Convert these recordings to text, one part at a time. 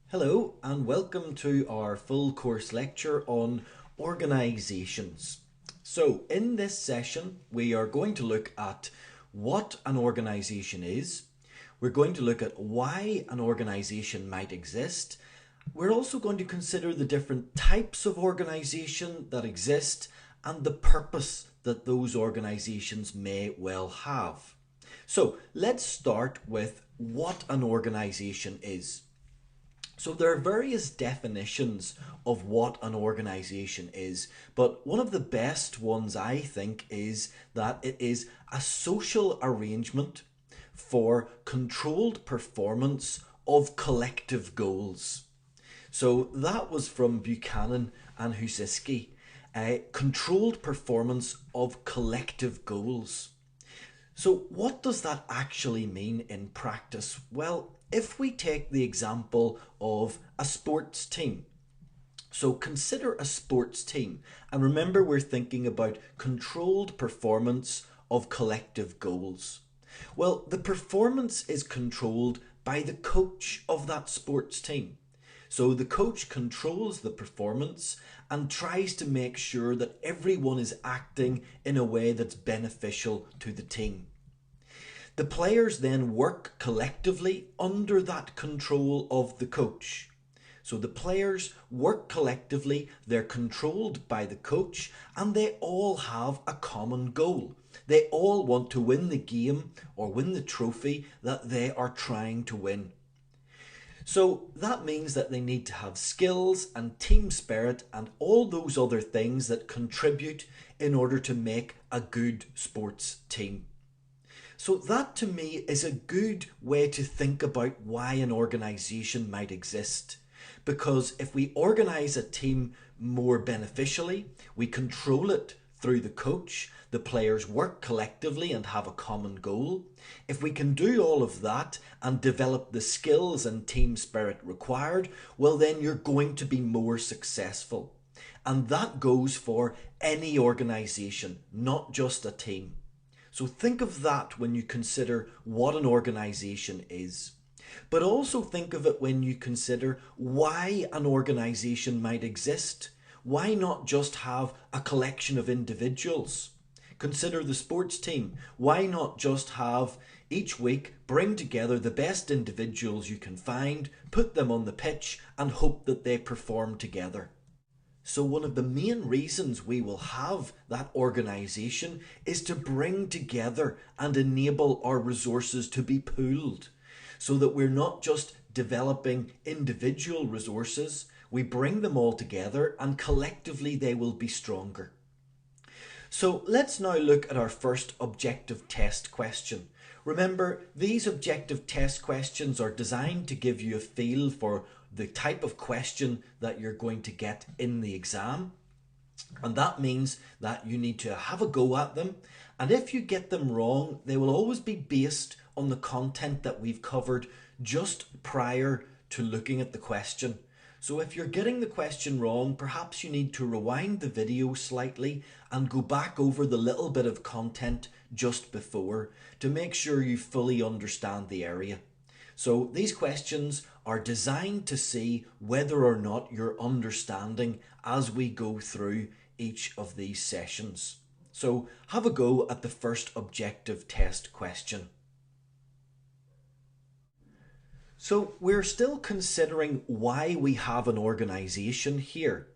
Hello and welcome to our full course lecture on organisations. So in this session we are going to look at what an organisation is. We're going to look at why an organisation might exist. We're also going to consider the different types of organisation that exist and the purpose that those organisations may well have. So let's start with what an organisation is. So there are various definitions of what an organization is, but one of the best ones I think is that it is a social arrangement for controlled performance of collective goals. So that was from Buchanan and Husiski, a controlled performance of collective goals. So what does that actually mean in practice? Well, if we take the example of a sports team, so consider a sports team, and remember we're thinking about controlled performance of collective goals. Well, the performance is controlled by the coach of that sports team. So the coach controls the performance and tries to make sure that everyone is acting in a way that's beneficial to the team. The players then work collectively under that control of the coach. So the players work collectively, they're controlled by the coach, and they all have a common goal. They all want to win the game or win the trophy that they are trying to win. So that means that they need to have skills and team spirit and all those other things that contribute in order to make a good sports team. So that to me is a good way to think about why an organisation might exist. Because if we organise a team more beneficially, we control it through the coach, the players work collectively and have a common goal. If we can do all of that and develop the skills and team spirit required, well then you're going to be more successful. And that goes for any organisation, not just a team. So think of that when you consider what an organisation is. But also think of it when you consider why an organisation might exist. Why not just have a collection of individuals? Consider the sports team. Why not just have each week bring together the best individuals you can find, put them on the pitch and hope that they perform together? So one of the main reasons we will have that organisation is to bring together and enable our resources to be pooled so that we're not just developing individual resources, we bring them all together and collectively they will be stronger. So let's now look at our first objective test question. Remember, these objective test questions are designed to give you a feel for the type of question that you're going to get in the exam. And that means that you need to have a go at them. And if you get them wrong, they will always be based on the content that we've covered just prior to looking at the question. So if you're getting the question wrong, perhaps you need to rewind the video slightly and go back over the little bit of content just before to make sure you fully understand the area. So these questions are designed to see whether or not you're understanding as we go through each of these sessions. So have a go at the first objective test question. So we're still considering why we have an organisation here.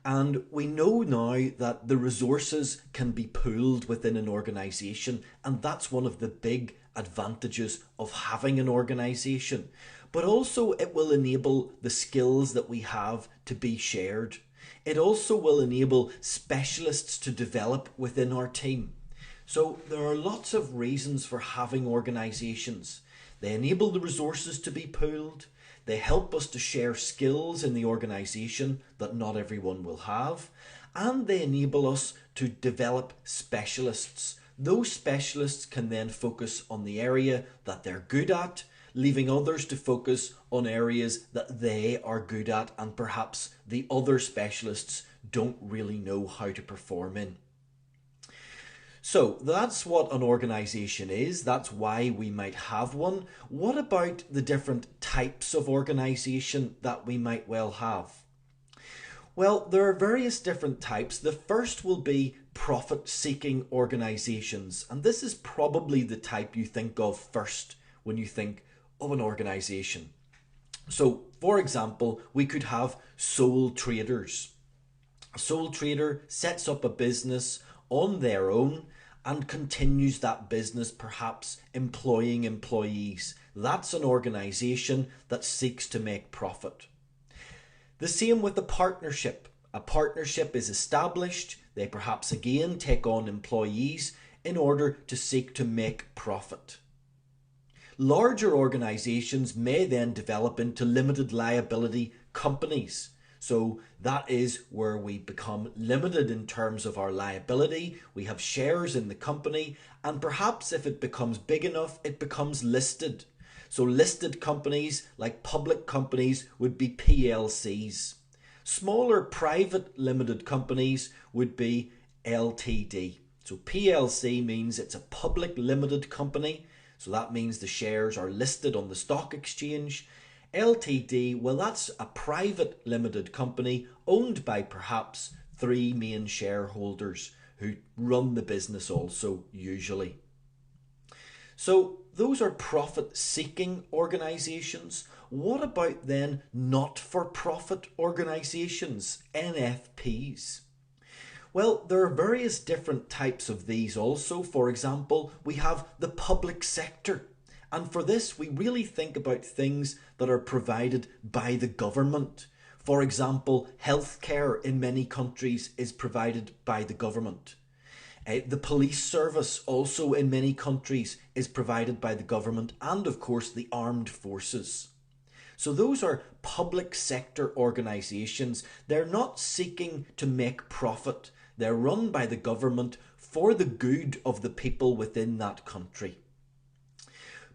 And we know now that the resources can be pooled within an organisation, and that's one of the big advantages of having an organisation. But also it will enable the skills that we have to be shared. It also will enable specialists to develop within our team. So there are lots of reasons for having organisations. They enable the resources to be pooled. They help us to share skills in the organisation that not everyone will have. And they enable us to develop specialists. Those specialists can then focus on the area that they're good at, leaving others to focus on areas that they are good at and perhaps the other specialists don't really know how to perform in. So that's what an organisation is. That's why we might have one. What about the different types of organisation that we might well have? Well, there are various different types. The first will be profit-seeking organisations, and this is probably the type you think of first when you think of an organisation. So, for example, we could have sole traders. A sole trader sets up a business on their own and continues that business, perhaps employing employees. That's an organisation that seeks to make profit. The same with a partnership. A partnership is established. They perhaps again take on employees in order to seek to make profit. Larger organisations may then develop into limited liability companies. So that is where we become limited in terms of our liability. We have shares in the company, and perhaps if it becomes big enough, it becomes listed. So listed companies, like public companies, would be PLCs. Smaller private limited companies would be LTD. So PLC means it's a public limited company. So that means the shares are listed on the stock exchange. LTD, well, that's a private limited company owned by perhaps 3 main shareholders who run the business also, usually. So those are profit-seeking organisations. What about then not-for-profit organisations, NFPs? Well, there are various different types of these also. For example, we have the public sector. And for this, we really think about things that are provided by the government. For example, healthcare in many countries is provided by the government. The police service also in many countries is provided by the government, and of course the armed forces. So those are public sector organisations. They're not seeking to make profit. They're run by the government for the good of the people within that country.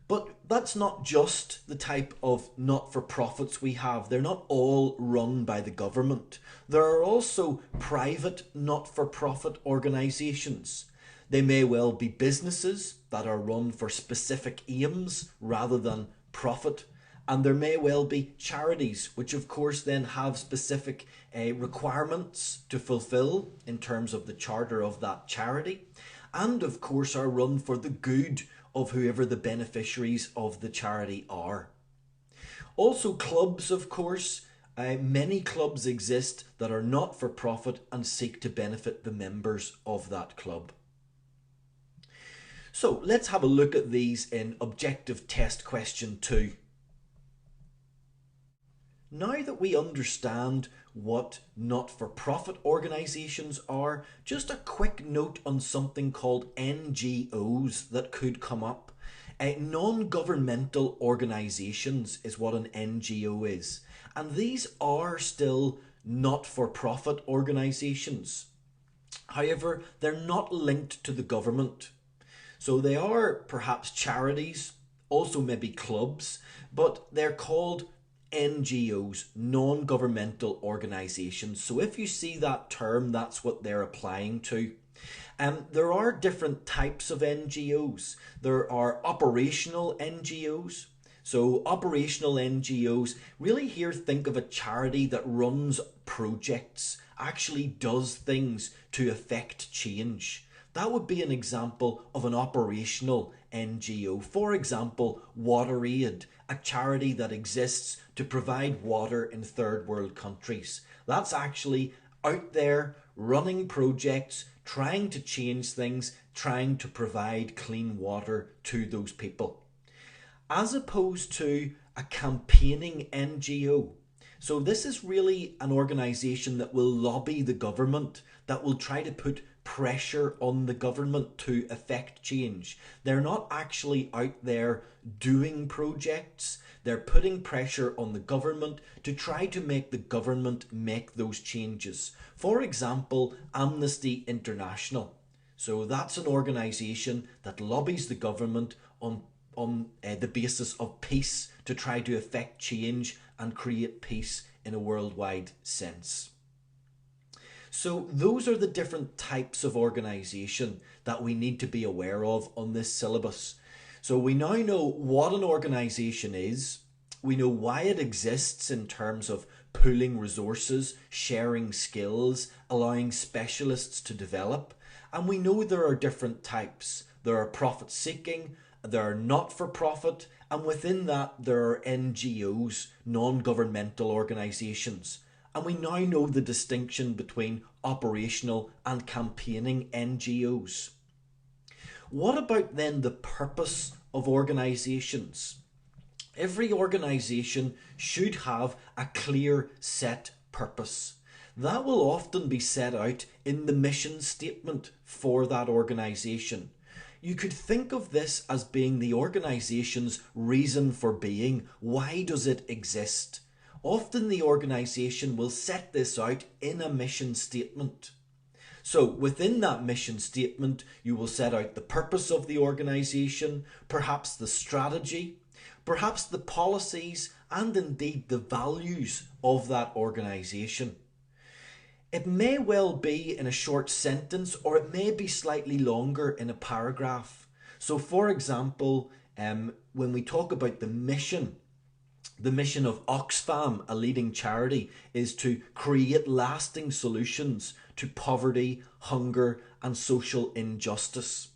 But that's not just the type of not-for-profits we have. They're not all run by the government. There are also private not-for-profit organisations. They may well be businesses that are run for specific aims rather than profit. And there may well be charities, which of course then have specific requirements to fulfill in terms of the charter of that charity. And of course are run for the good of whoever the beneficiaries of the charity are. Also clubs, of course. Many clubs exist that are not for profit and seek to benefit the members of that club. So let's have a look at these in objective test question 2. Now that we understand what not-for-profit organisations are, just a quick note on something called NGOs that could come up. Non-governmental organisations is what an NGO is. And these are still not-for-profit organisations. However, they're not linked to the government. So they are perhaps charities, also maybe clubs, but they're called NGOs, non-governmental organisations. So if you see that term, that's what they're applying to. There are different types of NGOs. There are operational NGOs. So operational NGOs, really here think of a charity that runs projects, actually does things to affect change. That would be an example of an operational NGO. For example, WaterAid, a charity that exists to provide water in third world countries. That's actually out there running projects, trying to change things, trying to provide clean water to those people. As opposed to a campaigning NGO. So this is really an organisation that will lobby the government, that will try to put pressure on the government to effect change. They're not actually out there doing projects. They're putting pressure on the government to try to make the government make those changes. For example, Amnesty International. So that's an organisation that lobbies the government on the basis of peace to try to effect change and create peace in a worldwide sense. So those are the different types of organisation that we need to be aware of on this syllabus. So we now know what an organisation is, we know why it exists in terms of pooling resources, sharing skills, allowing specialists to develop, and we know there are different types. There are profit seeking, there are not-for-profit, and within that there are NGOs, non-governmental organisations. And we now know the distinction between operational and campaigning NGOs. What about then the purpose of organisations? Every organisation should have a clear set purpose. That will often be set out in the mission statement for that organisation. You could think of this as being the organisation's reason for being. Why does it exist? Often the organisation will set this out in a mission statement. So within that mission statement, you will set out the purpose of the organisation, perhaps the strategy, perhaps the policies, and indeed the values of that organisation. It may well be in a short sentence, or it may be slightly longer in a paragraph. So for example, when we talk about the mission of Oxfam, a leading charity, is to create lasting solutions to poverty, hunger, and social injustice.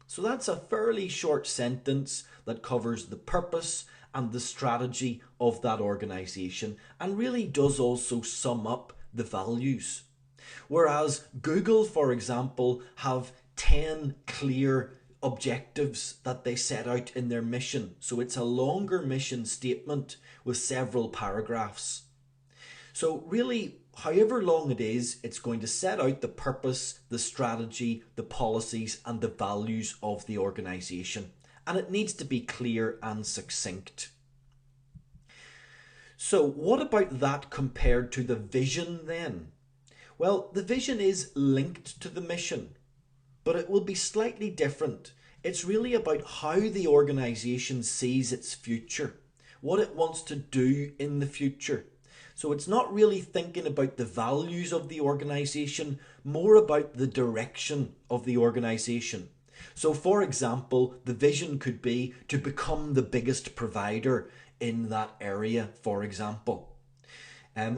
So that's a fairly short sentence that covers the purpose and the strategy of that organisation, and really does also sum up the values. Whereas Google, for example, have 10 clear objectives that they set out in their mission. So it's a longer mission statement with several paragraphs. So really, however long it is, it's going to set out the purpose, the strategy, the policies, and the values of the organisation. And it needs to be clear and succinct. So what about that compared to the vision then? Well, the vision is linked to the mission, but it will be slightly different. It's really about how the organisation sees its future, what it wants to do in the future. So it's not really thinking about the values of the organisation, more about the direction of the organisation. So for example, the vision could be to become the biggest provider in that area, for example.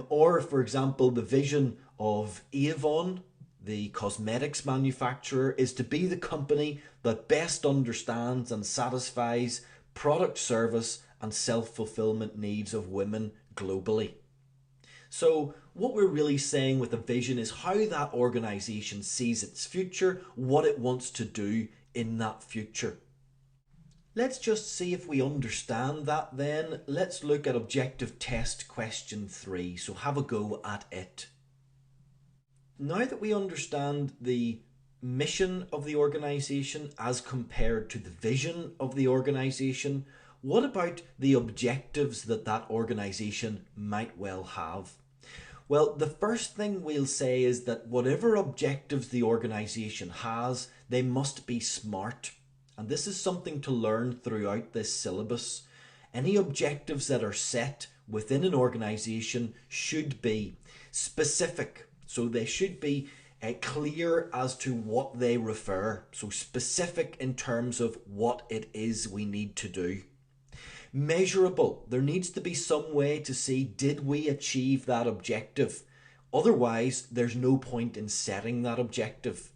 Or for example, the vision of Avon, the cosmetics manufacturer, is to be the company that best understands and satisfies product, service, and self-fulfillment needs of women globally. So what we're really saying with a vision is how that organisation sees its future, what it wants to do in that future. Let's just see if we understand that then. Let's look at objective test question 3. So have a go at it. Now that we understand the mission of the organisation as compared to the vision of the organisation, what about the objectives that that organisation might well have? Well, the first thing we'll say is that whatever objectives the organisation has, they must be SMART. And this is something to learn throughout this syllabus. Any objectives that are set within an organisation should be specific. So they should be clear as to what they refer. So specific in terms of what it is we need to do. Measurable. There needs to be some way to see, did we achieve that objective? Otherwise, there's no point in setting that objective.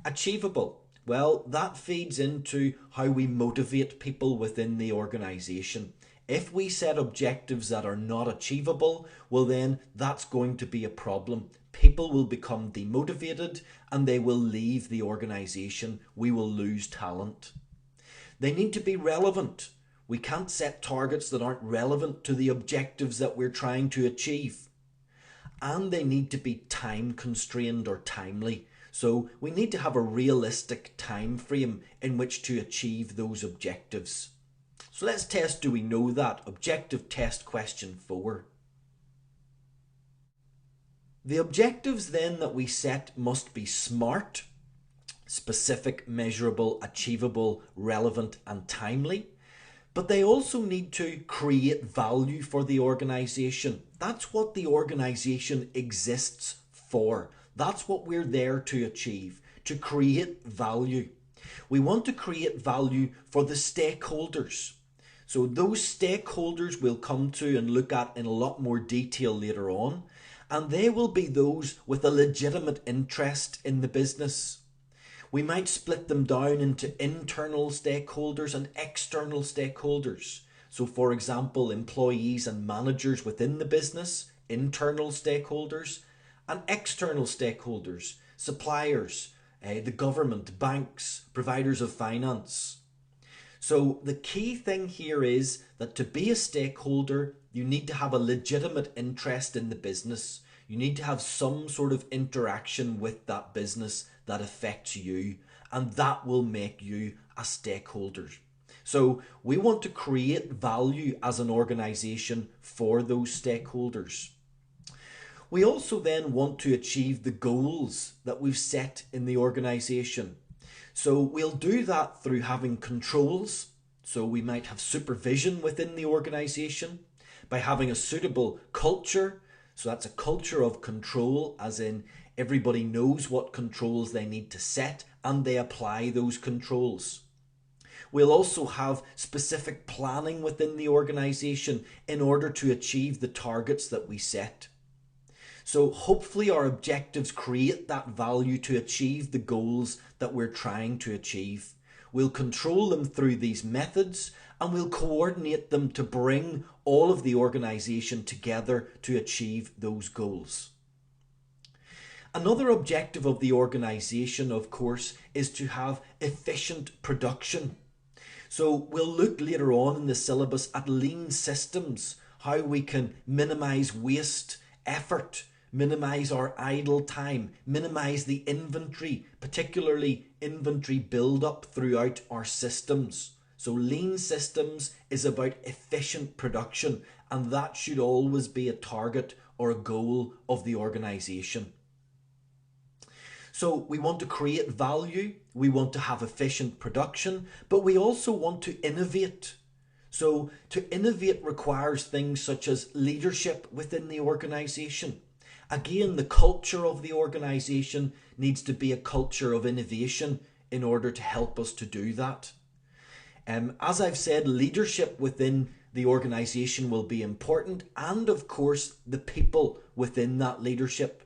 Achievable. Well, that feeds into how we motivate people within the organisation. If we set objectives that are not achievable, well then that's going to be a problem. People will become demotivated and they will leave the organisation. We will lose talent. They need to be relevant. We can't set targets that aren't relevant to the objectives that we're trying to achieve. And they need to be time constrained or timely. So we need to have a realistic time frame in which to achieve those objectives. So let's test, do we know that? Objective test question 4. The objectives then that we set must be SMART, specific, measurable, achievable, relevant and timely. But they also need to create value for the organisation. That's what the organisation exists for. That's what we're there to achieve, to create value. We want to create value for the stakeholders. So those stakeholders we'll come to and look at in a lot more detail later on, and they will be those with a legitimate interest in the business. We might split them down into internal stakeholders and external stakeholders. So for example, employees and managers within the business, internal stakeholders, and external stakeholders, suppliers, the government, banks, providers of finance. So the key thing here is that to be a stakeholder, you need to have a legitimate interest in the business. You need to have some sort of interaction with that business that affects you, and that will make you a stakeholder. So we want to create value as an organization for those stakeholders. We also then want to achieve the goals that we've set in the organization. So we'll do that through having controls. So we might have supervision within the organization by having a suitable culture. So that's a culture of control, as in everybody knows what controls they need to set and they apply those controls. We'll also have specific planning within the organization in order to achieve the targets that we set. So hopefully our objectives create that value to achieve the goals that we're trying to achieve. We'll control them through these methods and we'll coordinate them to bring all of the organization together to achieve those goals. Another objective of the organization, of course, is to have efficient production. So we'll look later on in the syllabus at lean systems, how we can minimize waste, effort, minimize our idle time, minimize the inventory, particularly inventory build-up throughout our systems. So lean systems is about efficient production, and that should always be a target or a goal of the organization. So we want to create value, we want to have efficient production, but we also want to innovate. So to innovate requires things such as leadership within the organization. Again, the culture of the organization needs to be a culture of innovation in order to help us to do that. As I've said, leadership within the organization will be important, and of course the people within that leadership.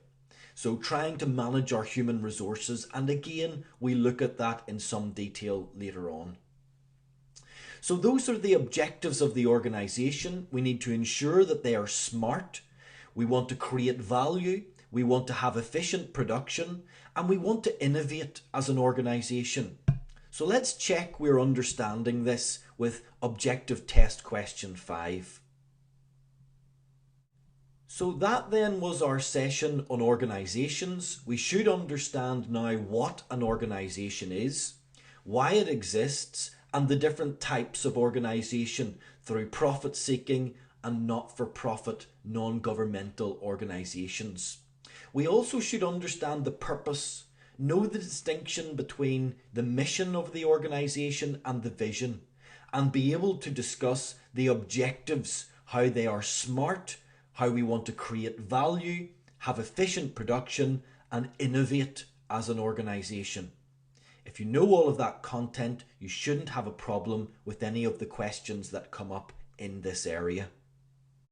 So trying to manage our human resources, and again we look at that in some detail later on. So those are the objectives of the organization. We need to ensure that they are smart. We want to create value, we want to have efficient production, and we want to innovate as an organization. So let's check we're understanding this with objective test question 5. So that then was our session on organizations. We should understand now what an organization is, why it exists, and the different types of organization through profit seeking and not-for-profit non-governmental organizations. We also should understand the purpose, know the distinction between the mission of the organization and the vision, and be able to discuss the objectives, how they are smart, how we want to create value, have efficient production, and innovate as an organization. If you know all of that content, you shouldn't have a problem with any of the questions that come up in this area.